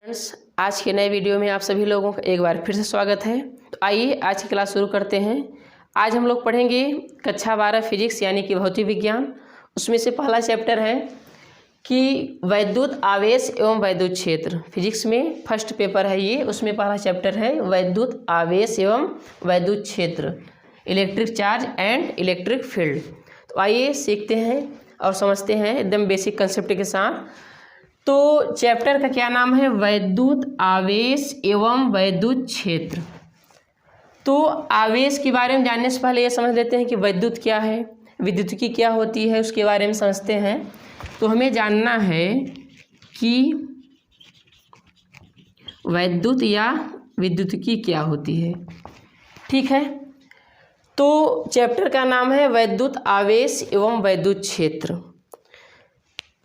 Friends, आज के नए वीडियो में आप सभी लोगों का एक बार फिर से स्वागत है। तो आइए आज की क्लास शुरू करते हैं। आज हम लोग पढ़ेंगे कक्षा 12 फिजिक्स यानी कि भौतिक विज्ञान। उसमें से पहला चैप्टर है कि वैद्युत आवेश एवं वैद्युत क्षेत्र। फिजिक्स में फर्स्ट पेपर है ये, उसमें पहला चैप्टर है वैद्युत आवेश एवं वैद्युत क्षेत्र, electric charge and electric field. तो आइए सीखते हैं और समझते हैं एकदम बेसिक कंसेप्ट के साथ। तो चैप्टर का क्या नाम है? वैद्युत आवेश एवं वैद्युत क्षेत्र। तो आवेश के बारे में जानने से पहले ये समझ लेते हैं कि वैद्युत क्या है, विद्युतिकी क्या होती है, उसके बारे में समझते हैं। तो हमें जानना है कि वैद्युत या विद्युतिकी क्या होती है। ठीक है, तो चैप्टर का नाम है वैद्युत आवेश एवं वैद्युत क्षेत्र।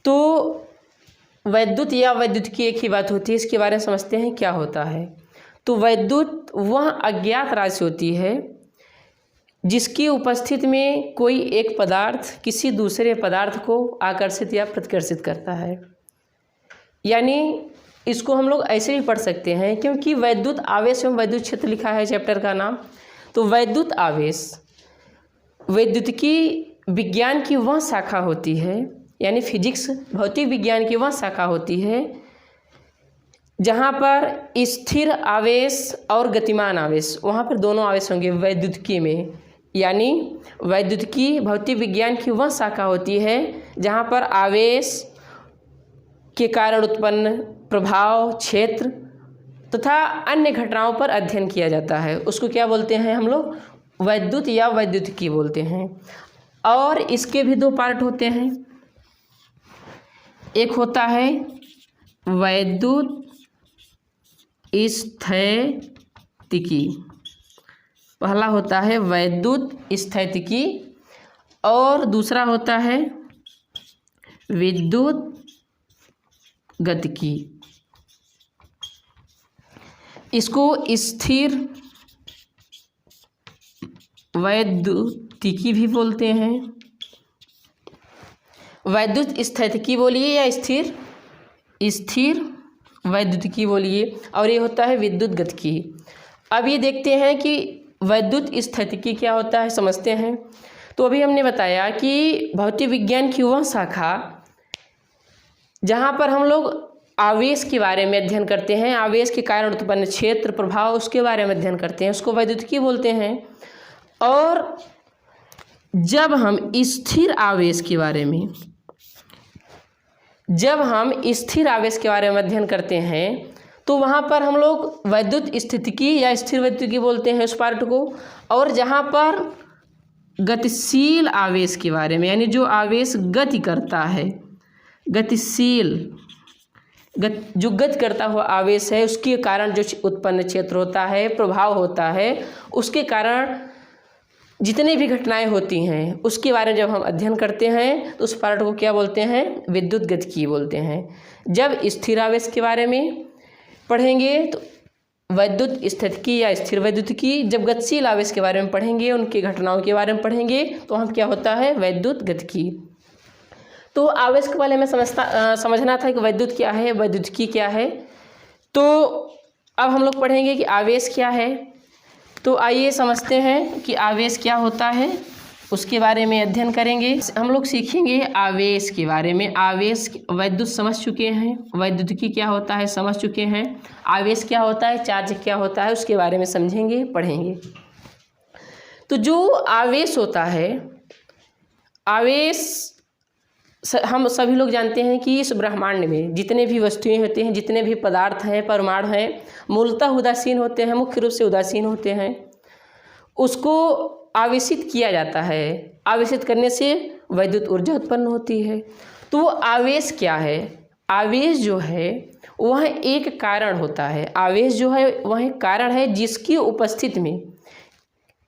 तो वैद्युत या वैद्युतिकी एक ही बात होती है, इसके बारे में समझते हैं क्या होता है। तो वैद्युत वह अज्ञात राशि होती है जिसकी उपस्थिति में कोई एक पदार्थ किसी दूसरे पदार्थ को आकर्षित या प्रतिकर्षित करता है। यानी इसको हम लोग ऐसे भी पढ़ सकते हैं, क्योंकि वैद्युत आवेश एवं वैद्युत क्षेत्र लिखा है चैप्टर का नाम। तो वैद्युत आवेश वैद्युतिकी विज्ञान की वह शाखा होती है, यानी फिजिक्स भौतिक विज्ञान की वह शाखा होती है जहाँ पर स्थिर आवेश और गतिमान आवेश, वहाँ पर दोनों आवेश होंगे वैद्युतिकी में। यानी वैद्युतिकी भौतिक विज्ञान की वह शाखा होती है जहाँ पर आवेश के कारण उत्पन्न प्रभाव, क्षेत्र तथा अन्य घटनाओं पर अध्ययन किया जाता है। उसको क्या बोलते हैं हम लोग? वैद्युत या वैद्युतिकी बोलते हैं। और इसके भी दो पार्ट होते हैं। एक होता है वैद्युत स्थैतिकी, पहला होता है वैद्युत स्थैतिकी और दूसरा होता है विद्युत गतिकी। इसको स्थिर वैद्युतिकी भी बोलते हैं। वैद्युत स्थैतिकी बोलिए या स्थिर वैद्युतिकी बोलिए, और ये होता है विद्युत गतिकी। अब ये देखते हैं कि वैद्युत स्थैतिकी क्या होता है, समझते हैं। तो अभी हमने बताया कि भौतिक विज्ञान की वह शाखा जहाँ पर हम लोग आवेश के बारे में अध्ययन करते हैं, आवेश के कारण उत्पन्न क्षेत्र प्रभाव उसके बारे में अध्ययन करते हैं, उसको वैद्युतिकी बोलते हैं। और जब हम स्थिर आवेश के बारे में अध्ययन करते हैं तो वहाँ पर हम लोग वैद्युत स्थितिकी या स्थिर वैद्युतिकी बोलते हैं उस पार्ट को। और जहाँ पर गतिशील आवेश के बारे में, यानी जो आवेश गति करता है, गतिशील जो गति करता हुआ आवेश है, उसके कारण जो उत्पन्न क्षेत्र होता है, प्रभाव होता है, उसके कारण जितनी भी घटनाएं होती हैं उसके बारे में जब हम अध्ययन करते हैं तो उस पार्ट को क्या बोलते हैं? विद्युत गतिकी बोलते हैं। जब स्थिर आवेश के बारे में पढ़ेंगे तो वैद्युत स्थितिकी या स्थिर वैद्युतिकी, जब गतिशील आवेश के बारे में पढ़ेंगे, उनकी घटनाओं के बारे में पढ़ेंगे, तो हम क्या होता है? वैद्युत गतिकी। तो आवेश के बारे में समझना था कि वैद्युत क्या है, वैद्युतिकी क्या है। तो अब हम लोग पढ़ेंगे कि आवेश क्या है। तो आइए समझते हैं कि आवेश क्या होता है, उसके बारे में अध्ययन करेंगे। हम लोग सीखेंगे आवेश के बारे में। आवेश वैद्युत समझ चुके हैं, वैद्युतिकी क्या होता है समझ चुके हैं, आवेश क्या होता है, चार्ज क्या होता है, उसके बारे में समझेंगे, पढ़ेंगे। तो जो आवेश होता है, आवेश हम सभी लोग जानते हैं कि इस ब्रह्मांड में जितने भी वस्तुएं होती हैं, जितने भी पदार्थ हैं, परमाणु हैं, मूलतः उदासीन होते हैं, मुख्य रूप से उदासीन होते हैं। उसको आवेशित किया जाता है, आवेशित करने से वैद्युत ऊर्जा उत्पन्न होती है। तो वो आवेश क्या है? आवेश जो है वह एक कारण होता है। आवेश जो है वह एक कारण है जिसकी उपस्थिति में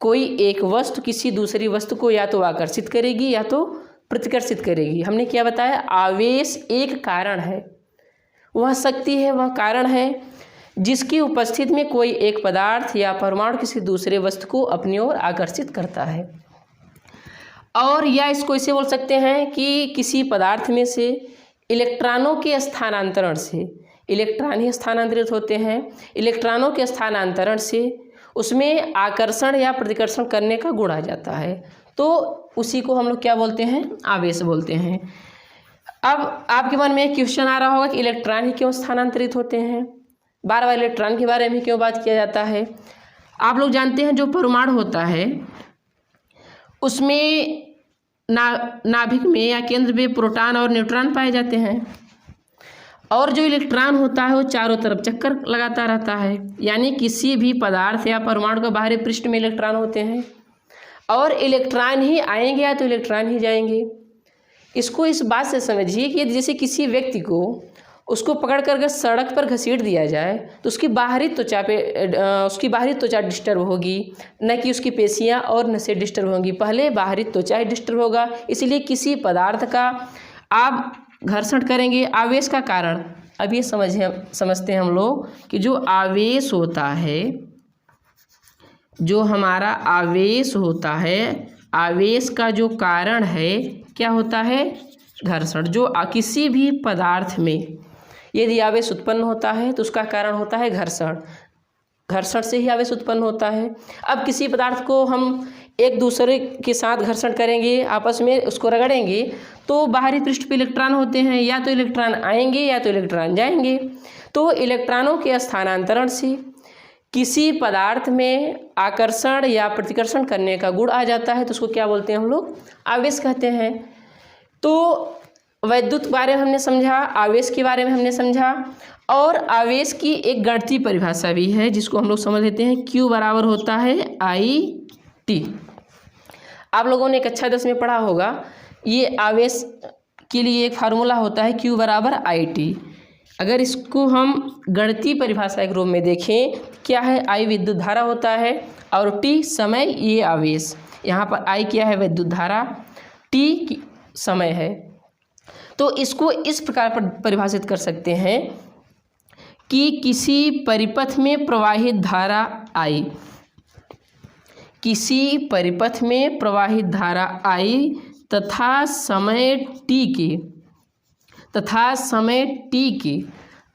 कोई एक वस्तु किसी दूसरी वस्तु को या तो आकर्षित करेगी या तो प्रतिकर्षित करेगी। हमने क्या बताया? आवेश एक कारण है, वह शक्ति है, वह कारण है जिसकी उपस्थिति में कोई एक पदार्थ या परमाणु किसी दूसरे वस्तु को अपनी ओर आकर्षित करता है। और या इसको इसे बोल सकते हैं कि किसी पदार्थ में से इलेक्ट्रॉनों के स्थानांतरण से इलेक्ट्रॉन ही स्थानांतरित होते हैं। इलेक्ट्रॉनों के स्थानांतरण से उसमें आकर्षण या प्रतिकर्षण करने का गुण आ जाता है, तो उसी को हम लोग क्या बोलते हैं, आवेश बोलते हैं। अब आपके मन में एक क्वेश्चन आ रहा होगा कि इलेक्ट्रॉन ही क्यों स्थानांतरित होते हैं, बार बार इलेक्ट्रॉन के बारे में क्यों बात किया जाता है। आप लोग जानते हैं जो परमाणु होता है उसमें नाभिक में या केंद्र में प्रोटॉन और न्यूट्रॉन पाए जाते हैं, और जो इलेक्ट्रॉन होता है वो चारों तरफ चक्कर लगाता रहता है। यानी किसी भी पदार्थ या परमाणु के बाहरी पृष्ठ में इलेक्ट्रॉन होते हैं, और इलेक्ट्रॉन ही आएंगे या तो इलेक्ट्रॉन ही जाएंगे। इसको इस बात से समझिए कि जैसे किसी व्यक्ति को उसको पकड़ कर सड़क पर घसीट दिया जाए तो उसकी बाहरी त्वचा डिस्टर्ब होगी, न कि उसकी पेशियां और नसें डिस्टर्ब होंगी। पहले बाहरी त्वचा ही डिस्टर्ब होगा। इसलिए किसी पदार्थ का आप घर्षण करेंगे, आवेश का कारण अब ये समझते हैं हम लोग कि जो आवेश होता है, जो हमारा आवेश होता है, आवेश का जो कारण है क्या होता है, घर्षण। जो किसी भी पदार्थ में यदि आवेश उत्पन्न होता है तो उसका कारण होता है घर्षण। घर्षण से ही आवेश उत्पन्न होता है। अब किसी पदार्थ को हम एक दूसरे के साथ घर्षण करेंगे, आपस में उसको रगड़ेंगे, तो बाहरी पृष्ठ पे इलेक्ट्रॉन होते हैं, या तो इलेक्ट्रॉन आएंगे या तो इलेक्ट्रॉन जाएंगे। तो इलेक्ट्रॉनों के स्थानांतरण से किसी पदार्थ में आकर्षण या प्रतिकर्षण करने का गुण आ जाता है, तो उसको क्या बोलते हैं हम लोग, आवेश कहते हैं। तो वैद्युत के बारे में हमने समझा, आवेश के बारे में हमने समझा, और आवेश की एक गणितीय परिभाषा भी है जिसको हम लोग समझ लेते हैं। Q बराबर होता है IT। आप लोगों ने कक्षा 10 में पढ़ा होगा, ये आवेश के लिए एक फार्मूला होता है Q बराबर IT। अगर इसको हम गणितीय परिभाषा के रूप में देखें, क्या है, I विद्युत धारा होता है और T समय, ये आवेश। यहाँ पर I क्या है, विद्युत धारा, T समय है। तो इसको इस प्रकार परिभाषित कर सकते हैं कि किसी परिपथ में प्रवाहित धारा I, किसी परिपथ में प्रवाहित धारा I तथा समय T के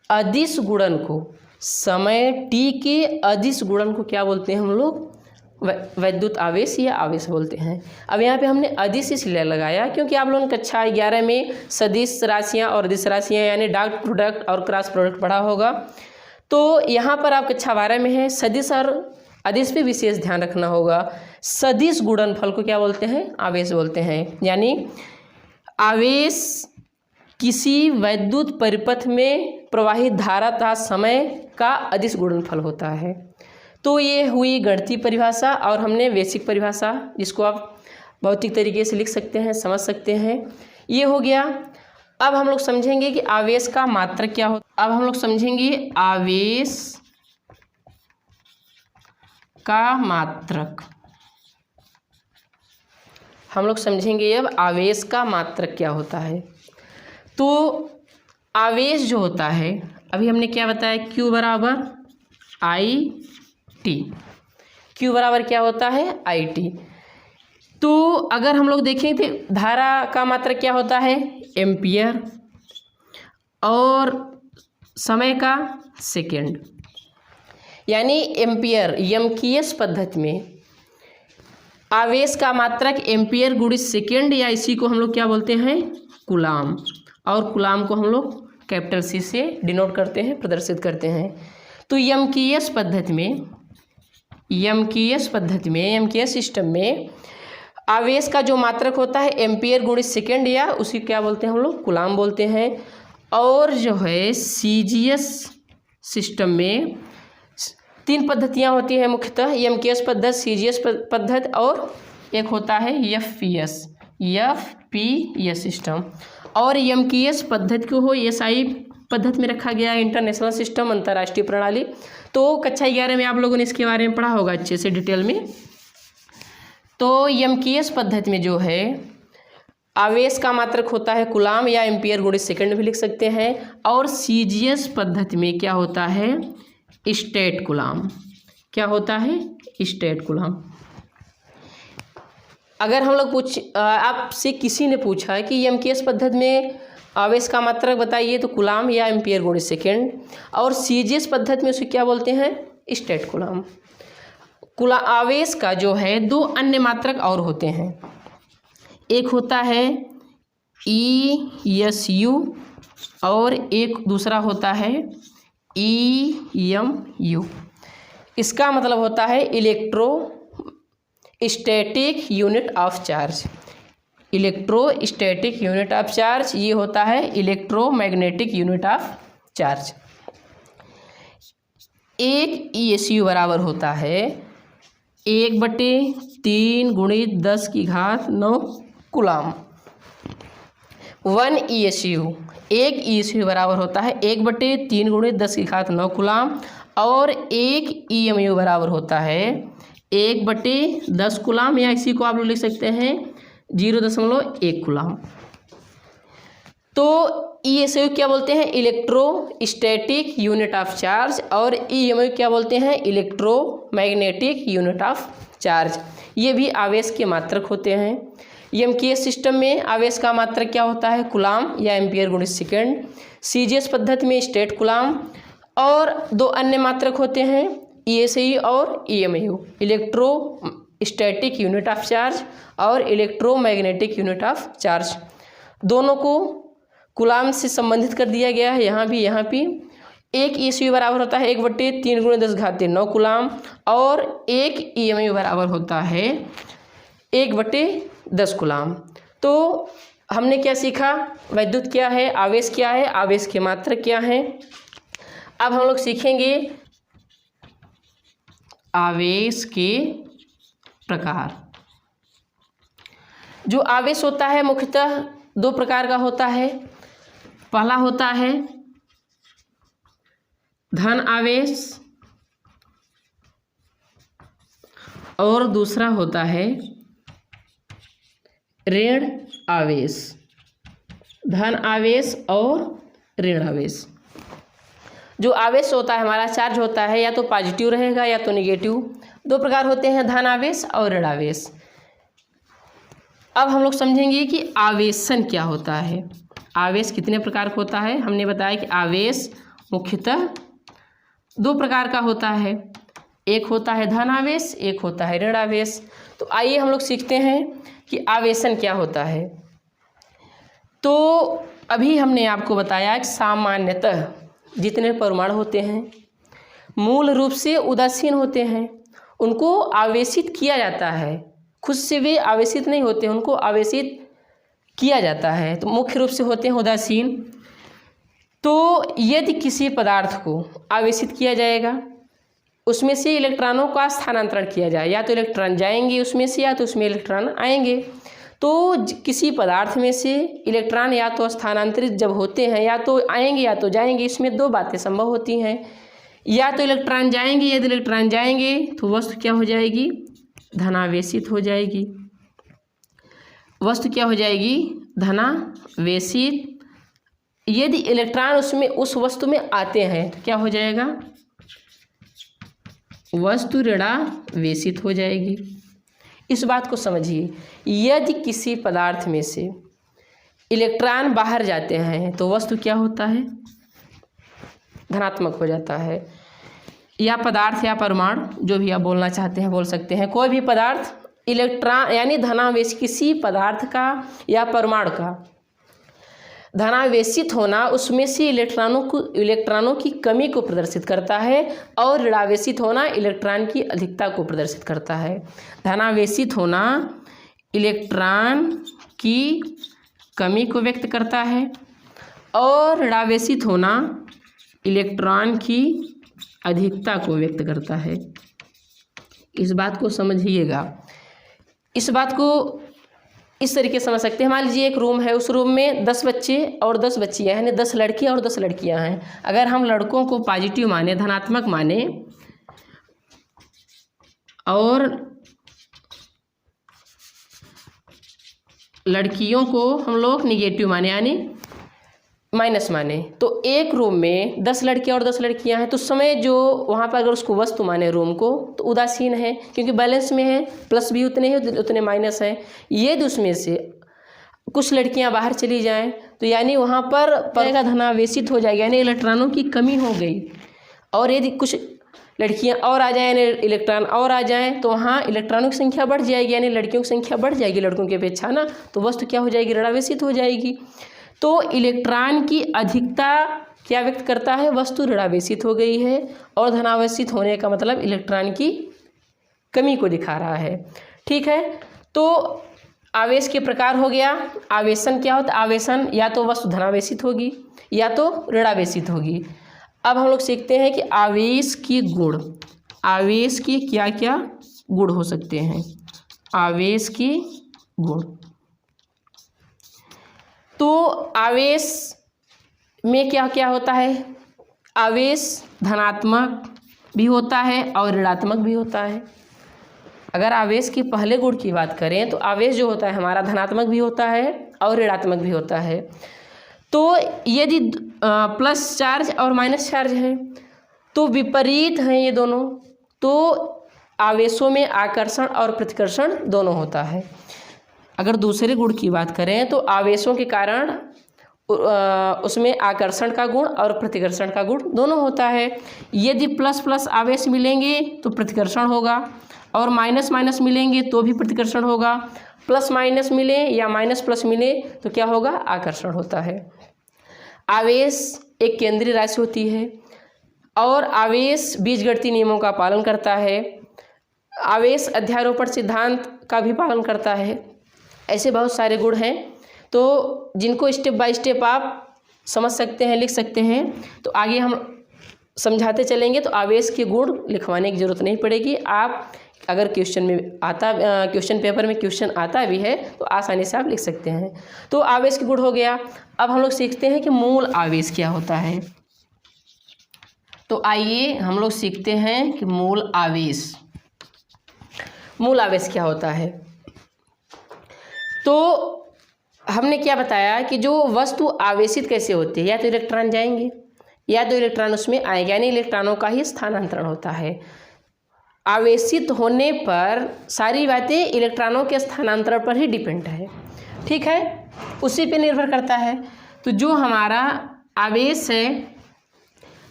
अदिश गुणन को, समय T के अदिश गुणन को क्या बोलते हैं हम लोग, वैद्युत आवेश या आवेश बोलते हैं। अब यहाँ पे हमने अदिश इसलिए लगाया क्योंकि आप लोगों ने कक्षा 11 में सदिश राशियाँ और अदिश राशियाँ यानी डॉट प्रोडक्ट और क्रॉस प्रोडक्ट पढ़ा होगा। तो यहाँ पर आप कक्षा 12 में है, सदिश और अदिश पे विशेष ध्यान रखना होगा। सदिश गुणनफल को क्या बोलते हैं, आवेश बोलते हैं। यानी आवेश किसी वैद्युत परिपथ में प्रवाहित धारा तथा समय का अदिश गुणनफल होता है। तो ये हुई गणितीय परिभाषा, और हमने बेसिक परिभाषा जिसको आप भौतिक तरीके से लिख सकते हैं, समझ सकते हैं, ये हो गया। अब हम लोग समझेंगे कि आवेश का मात्रक क्या होता है। अब हम लोग समझेंगे आवेश का मात्रक। हम लोग समझेंगे अब आवेश का मात्रक क्या होता है। तो आवेश जो होता है, अभी हमने क्या बताया, Q बराबर IT। Q बराबर क्या होता है, IT। तो अगर हम लोग देखें तो धारा का मात्रक क्या होता है, एम्पियर, और समय का सेकेंड। यानी एम्पियर, यमकीयस पद्धति में आवेश का मात्रक एम्पियर गुणित सेकेंड, या इसी को हम लोग क्या बोलते हैं, कूलाम। और कूलाम को हम लोग कैपिटल C से डिनोट करते हैं, प्रदर्शित करते हैं। तो यमकीयस सिस्टम में आवेश का जो मात्रक होता है एम्पियर गुणित सेकेंड, या उसी क्या बोलते हैं हम लोग, कूलाम बोलते हैं। और जो है सीजीएस सिस्टम में 3 पद्धतियाँ होती हैं मुख्यतः, यमकीयस पद्धति, सीजीएस पद्धति, और एक होता है एफपीएस सिस्टम। और यमकीयस पद्धति को एसआई पद्धति में रखा गया है, इंटरनेशनल सिस्टम, अंतर्राष्ट्रीय प्रणाली। तो कक्षा 11 में आप लोगों ने इसके बारे में पढ़ा होगा अच्छे से डिटेल में। तो यमकीयस पद्धति में जो है आवेश का मात्रक होता है कूलाम, या एम्पियर गुणित सेकंड भी लिख सकते हैं। और सीजीएस पद्धति में क्या होता है, स्टेट कूलाम। क्या होता है, स्टेट कूलाम। अगर हम लोग आपसे किसी ने पूछा कि यमकीयस पद्धति में आवेश का मात्रक बताइए तो कूलाम या एम्पियर गुणित सेकेंड। और सीजीएस पद्धति में उसे क्या बोलते हैं? State coulomb. आवेश का जो है दो अन्य मात्रक और होते हैं, एक होता है ESU और एक दूसरा होता है EMU। इसका मतलब होता है electrostatic unit of charge. Electrostatic unit of charge ये होता है इलेक्ट्रोमैग्नेटिक यूनिट ऑफ चार्ज। एक ESU बराबर होता है 1/3 × 10⁹ कूलाम। 1 ESU, एक ESU बराबर होता है 1/3 × 10⁹ कूलाम। और एक EMU बराबर होता है 1/10 कूलाम, या इसी को आप लोग लिख सकते हैं 0.1 कूलाम। तो ESU क्या बोलते हैं? Electrostatic unit of charge. और EMU क्या बोलते हैं? Electromagnetic unit of charge. ये भी आवेश के मात्रक होते हैं। EMKS सिस्टम में आवेश का मात्रक क्या होता है? कूलाम या एम्पियर गुणित सेकेंड। CGS पद्धति में स्टेट कूलाम। और दो अन्य मात्रक होते हैं ESU और EMU, electrostatic unit of charge और इलेक्ट्रोमैग्नेटिक यूनिट ऑफ चार्ज। दोनों को कूलाम से संबंधित कर दिया गया है। यहाँ भी एक ESU बराबर होता है 1/3 × 10⁹ कूलाम। और एक EMU बराबर होता है 1/10 कूलाम। तो हमने क्या सीखा? वैद्युत क्या है, आवेश क्या है, आवेश के मात्रक क्या हैं। अब हम लोग सीखेंगे आवेश के प्रकार। जो आवेश होता है मुख्यतः दो प्रकार का होता है। पहला होता है धन आवेश और दूसरा होता है ऋण आवेश। धन आवेश और ऋण आवेश। जो आवेश होता है हमारा चार्ज होता है या तो पॉजिटिव रहेगा या तो निगेटिव। दो प्रकार होते हैं, धन आवेश और ऋण आवेश। अब हम लोग समझेंगे कि आवेशन क्या होता है। आवेश कितने प्रकार का होता है? हमने बताया कि आवेश मुख्यतः दो प्रकार का होता है, एक होता है धन आवेश, एक होता है ऋण आवेश। तो आइए हम लोग सीखते हैं कि आवेशन क्या होता है। तो अभी हमने आपको बताया कि सामान्यतः जितने परमाणु होते हैं मूल रूप से उदासीन होते हैं, उनको आवेशित किया जाता है। खुद से वे आवेशित नहीं होते, उनको आवेशित किया जाता है। तो मुख्य रूप से होते हैं उदासीन। तो यदि किसी पदार्थ को आवेशित किया जाएगा, उसमें से इलेक्ट्रॉनों का स्थानांतरण किया जाए, या तो इलेक्ट्रॉन जाएंगे उसमें से या तो उसमें इलेक्ट्रॉन आएंगे। तो किसी पदार्थ में से इलेक्ट्रॉन या तो स्थानांतरित जब होते हैं, या तो आएंगे या तो जाएंगे, इसमें दो बातें संभव होती हैं। या तो इलेक्ट्रॉन जाएंगे, यदि इलेक्ट्रॉन जाएंगे तो वस्तु क्या हो जाएगी? धनावेशित हो जाएगी। वस्तु क्या हो जाएगी? धनावेशित। यदि इलेक्ट्रॉन उसमें उस वस्तु में आते हैं तो क्या हो जाएगा? वस्तु ऋणावेशित हो जाएगी। इस बात को समझिए, यदि किसी पदार्थ में से इलेक्ट्रॉन बाहर जाते हैं तो वस्तु क्या होता है? धनात्मक हो जाता है। या पदार्थ या परमाणु, जो भी आप बोलना चाहते हैं बोल सकते हैं। कोई भी पदार्थ इलेक्ट्रॉन यानी धनावेश, किसी पदार्थ का या परमाणु का धनावेशित होना उसमें से इलेक्ट्रॉनों की कमी को प्रदर्शित करता है, और ऋणावेशित होना इलेक्ट्रॉन की अधिकता को प्रदर्शित करता है। धनावेशित होना इलेक्ट्रॉन की कमी को व्यक्त करता है, और ऋणावेशित होना इलेक्ट्रॉन की अधिकता को व्यक्त करता है। इस बात को समझिएगा। इस बात को इस तरीके से समझ सकते हैं। मान लीजिए एक रूम है, उस रूम में 10 बच्चे और 10 बच्चियाँ हैं, 10 लड़के और 10 लड़कियाँ हैं। अगर हम लड़कों को पॉजिटिव माने, धनात्मक माने, और लड़कियों को हम लोग निगेटिव माने यानी माइनस माने, तो एक रूम में 10 लड़के और 10 लड़कियां हैं, तो उस समय जो वहाँ पर अगर उसको वस्तु माने रूम को, तो उदासीन है, क्योंकि बैलेंस में है, प्लस भी उतने ही उतने माइनस है। यदि उसमें से कुछ लड़कियां बाहर चली जाएं तो यानी वहाँ पर का धनावेशित हो जाएगा, यानी इलेक्ट्रॉनों की कमी हो गई। और यदि कुछ लड़कियां और आ जाएं, इलेक्ट्रॉन और आ जाएं तो वहाँ इलेक्ट्रॉनों की संख्या बढ़ जाएगी, यानी लड़कियों की संख्या बढ़ जाएगी लड़कों की अपेक्षा ना, तो वस्तु क्या हो जाएगी, ऋणावेशित हो जाएगी। तो इलेक्ट्रॉन की अधिकता क्या व्यक्त करता है, वस्तु ऋणावेशित हो गई है, और धनावेशित होने का मतलब इलेक्ट्रॉन की कमी को दिखा रहा है। ठीक है, तो आवेश के प्रकार हो गया। आवेशन क्या होता है, आवेशन या तो वस्तु धनावेशित होगी या तो ऋणावेशित होगी। अब हम लोग सीखते हैं कि आवेश की गुण, आवेश की क्या क्या गुण हो सकते हैं। आवेश की गुण, तो आवेश में क्या क्या होता है, आवेश धनात्मक भी होता है और ऋणात्मक भी होता है। अगर आवेश के पहले गुण की बात करें तो आवेश जो होता है हमारा धनात्मक भी होता है और ऋणात्मक भी होता है। तो यदि प्लस चार्ज और माइनस चार्ज है तो विपरीत हैं ये दोनों, तो आवेशों में आकर्षण और प्रतिकर्षण दोनों होता है। अगर दूसरे गुण की बात करें तो आवेशों के कारण उसमें आकर्षण का गुण और प्रतिकर्षण का गुण दोनों होता है। यदि प्लस प्लस आवेश मिलेंगे तो प्रतिकर्षण होगा, और माइनस माइनस मिलेंगे तो भी प्रतिकर्षण होगा। प्लस माइनस मिले या माइनस प्लस मिले तो क्या होगा, आकर्षण होता है। आवेश एक केंद्रीय राशि होती है और आवेश बीजगणितीय नियमों का पालन करता है। आवेश अध्यारोपण सिद्धांत का भी पालन करता है। ऐसे बहुत सारे गुण हैं तो जिनको स्टेप बाय स्टेप आप समझ सकते हैं, लिख सकते हैं। तो आगे हम समझाते चलेंगे तो आवेश के गुण लिखवाने की ज़रूरत नहीं पड़ेगी। आप अगर क्वेश्चन पेपर में क्वेश्चन आता भी है तो आसानी से आप लिख सकते हैं। तो आवेश के गुण हो गया। अब हम लोग सीखते हैं कि मूल आवेश क्या होता है। तो आइए हम लोग सीखते हैं कि मूल आवेश क्या होता है। तो हमने क्या बताया कि जो वस्तु आवेशित कैसे होती है, या तो इलेक्ट्रॉन जाएंगे या तो इलेक्ट्रॉन उसमें आएंगे, यानी इलेक्ट्रॉनों का ही स्थानांतरण होता है। आवेशित होने पर सारी बातें इलेक्ट्रॉनों के स्थानांतरण पर ही डिपेंड है। ठीक है, उसी पे निर्भर करता है। तो जो हमारा आवेश है,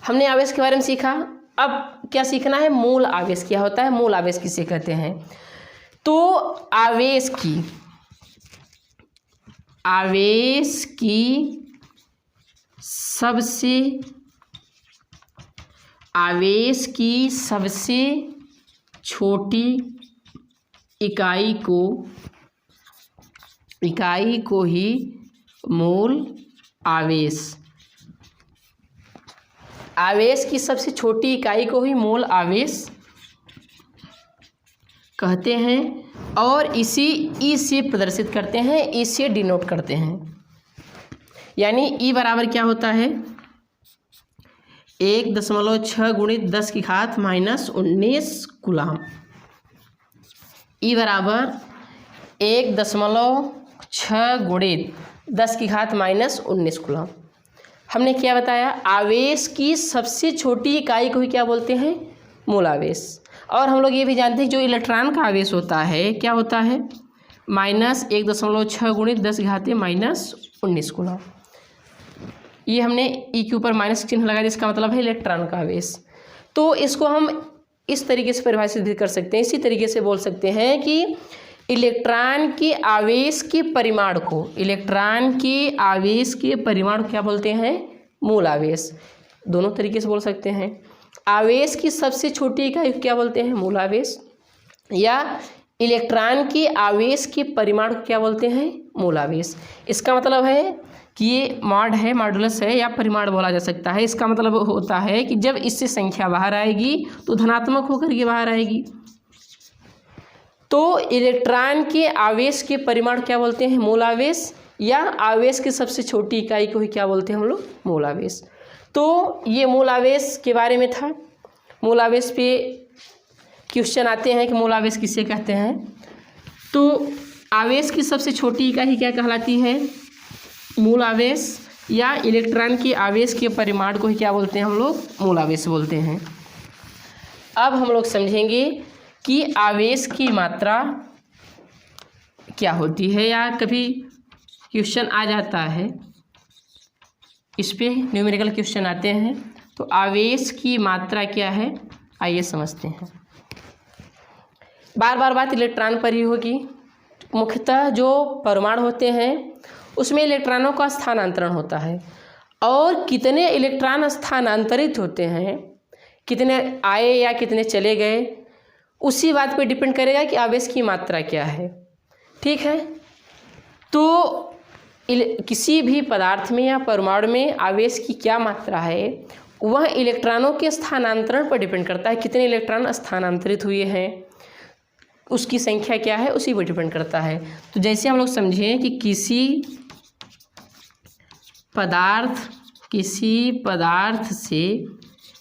हमने आवेश के बारे में सीखा। अब क्या सीखना है, मूल आवेश क्या होता है, मूल आवेश किसे कहते हैं। तो आवेश की सबसे छोटी इकाई को ही मूल आवेश की सबसे छोटी इकाई को ही मूल आवेश कहते हैं, और इसी ई से प्रदर्शित करते हैं, ई से डिनोट करते हैं। यानी ई बराबर क्या होता है, 1.6 गुणित 10 की घात -19 कूलम। ई बराबर 1.6 गुणित 10 की घात -19 कूलम। हमने क्या बताया, आवेश की सबसे छोटी इकाई को ही क्या बोलते हैं, मूल आवेश। और हम लोग ये भी जानते हैं जो इलेक्ट्रॉन का आवेश होता है क्या होता है, -1.6 गुणित 10 की घात -19 कूलम। ये हमने ई के ऊपर माइनस चिन्ह लगा दिया, इसका मतलब है इलेक्ट्रॉन का आवेश। तो इसको हम इस तरीके से परिभाषित भी कर सकते हैं, इसी तरीके से बोल सकते हैं कि इलेक्ट्रॉन के आवेश के परिमाण को क्या बोलते हैं, मूल आवेश। दोनों तरीके से बोल सकते हैं। आवेश की सबसे छोटी इकाई को क्या बोलते हैं, मूल आवेश, या इलेक्ट्रॉन के आवेश के परिमाण को क्या बोलते हैं, मूल आवेश। इसका मतलब है कि ये मॉडुलस है या परिमाण बोला जा सकता है। इसका मतलब होता है कि जब इससे संख्या बाहर आएगी तो धनात्मक होकर के बाहर आएगी। तो इलेक्ट्रॉन के आवेश के परिमाण क्या बोलते हैं, मूल आवेश, या आवेश की सबसे छोटी इकाई को ही क्या बोलते हैं हम लोग, मूल आवेश। तो ये मूल आवेश के बारे में था। मूल आवेश पे क्वेश्चन आते हैं कि मूल आवेश किसे कहते हैं। तो आवेश की सबसे छोटी इकाई क्या कहलाती है, मूल आवेश, या इलेक्ट्रॉन के आवेश के परिमाण को ही क्या बोलते हैं हम लोग, मूल आवेश बोलते हैं। अब हम लोग समझेंगे कि आवेश की मात्रा क्या होती है, या कभी क्वेश्चन आ जाता है, इस पे न्यूमेरिकल क्वेश्चन आते हैं, तो आवेश की मात्रा क्या है आइए समझते हैं। बार बार बात इलेक्ट्रॉन पर ही होगी। मुख्यतः जो परमाणु होते हैं उसमें इलेक्ट्रॉनों का स्थानांतरण होता है, और कितने इलेक्ट्रॉन स्थानांतरित होते हैं, कितने आए या कितने चले गए, उसी बात पे डिपेंड करेगा कि आवेश की मात्रा क्या है। ठीक है, तो किसी भी पदार्थ में या परमाणु में आवेश की क्या मात्रा है वह इलेक्ट्रॉनों के स्थानांतरण पर डिपेंड करता है। कितने इलेक्ट्रॉन स्थानांतरित हुए हैं उसकी संख्या क्या है उसी पर डिपेंड करता है। तो जैसे हम लोग समझें कि किसी पदार्थ से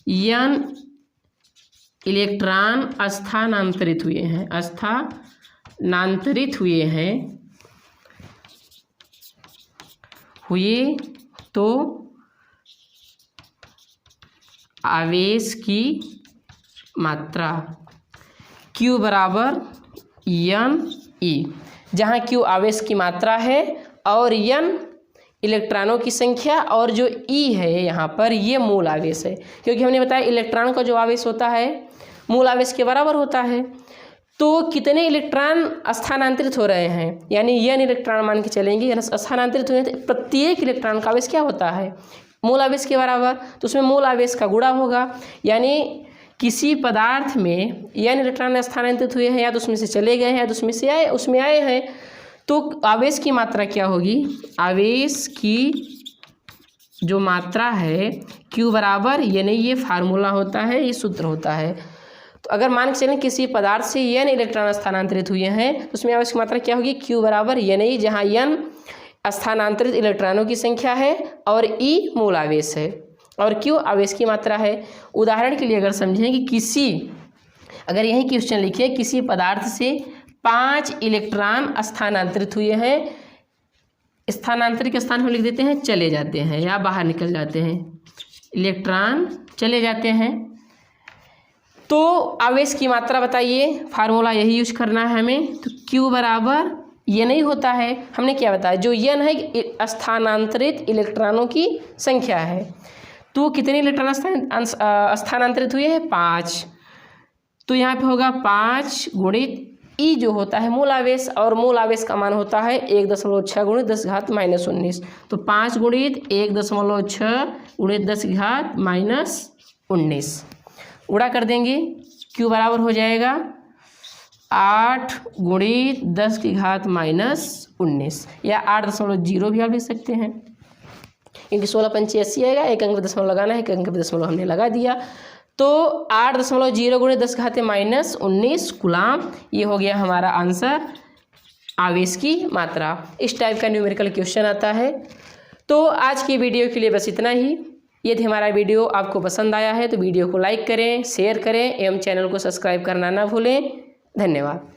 n इलेक्ट्रॉन स्थानांतरित हुए तो आवेश की मात्रा Q बराबर n E, जहाँ Q आवेश की मात्रा है और n इलेक्ट्रॉनों की संख्या और जो E है यहाँ पर ये मूल आवेश है, क्योंकि हमने बताया इलेक्ट्रॉन का जो आवेश होता है मूल आवेश के बराबर होता है। तो कितने इलेक्ट्रॉन स्थानांतरित हो रहे हैं, यानी n इलेक्ट्रॉन मान के चलेंगे स्थानांतरित हुए, तो प्रत्येक इलेक्ट्रॉन का आवेश क्या होता है मूल आवेश के बराबर, तो उसमें मूल आवेश का गुणा होगा। यानी किसी पदार्थ में n इलेक्ट्रॉन स्थानांतरित हुए हैं, या तो उसमें से चले गए हैं या तो उसमें आए हैं, तो आवेश की मात्रा क्या होगी, आवेश की जो मात्रा है Q बराबर, यानी ये फार्मूला होता है, ये सूत्र होता है। तो अगर मान के चलें किसी पदार्थ से n इलेक्ट्रॉन स्थानांतरित हुए हैं तो उसमें आवेश की मात्रा क्या होगी, Q बराबर यानी जहाँ n स्थानांतरित इलेक्ट्रॉनों की संख्या है और E मूल आवेश है और Q आवेश की मात्रा है। उदाहरण के लिए अगर समझें कि अगर यही क्वेश्चन लिखिए किसी पदार्थ से 5 इलेक्ट्रॉन स्थानांतरित हुए हैं, स्थानांतरित के स्थान हम लिख देते हैं चले जाते हैं या बाहर निकल जाते हैं, इलेक्ट्रॉन चले जाते हैं, तो आवेश की मात्रा बताइए। फार्मूला यही यूज करना है हमें। तो Q बराबर ये नहीं होता है, हमने क्या बताया, जो n है स्थानांतरित इलेक्ट्रॉनों की संख्या है। तो कितने इलेक्ट्रॉन स्थानांतरित हुए हैं, 5, तो यहाँ पे होगा 5 गुणित E जो होता है मूल आवेश, और मूल आवेश का मान होता है 1.6 गुणित 10 घात -19। तो 5 गुणित 1.6 गुणित 10 घात -19 गुणा कर देंगे, Q बराबर हो जाएगा 8 गुणित 10 की घात -19 या 8.0 भी आप लिख सकते हैं, क्योंकि 16 पंचे 80 आएगा, एक अंक पे दशमलव लगाना है, एक अंक पे दशमलव हमने लगा दिया। तो 8.0 गुणित 10 घात -19 कूलाम, ये हो गया हमारा आंसर, आवेश की मात्रा। इस टाइप का न्यूमेरिकल क्वेश्चन आता है। तो आज की वीडियो के लिए बस इतना ही। यदि हमारा वीडियो आपको पसंद आया है तो वीडियो को लाइक करें, शेयर करें एवं चैनल को सब्सक्राइब करना ना भूलें। धन्यवाद।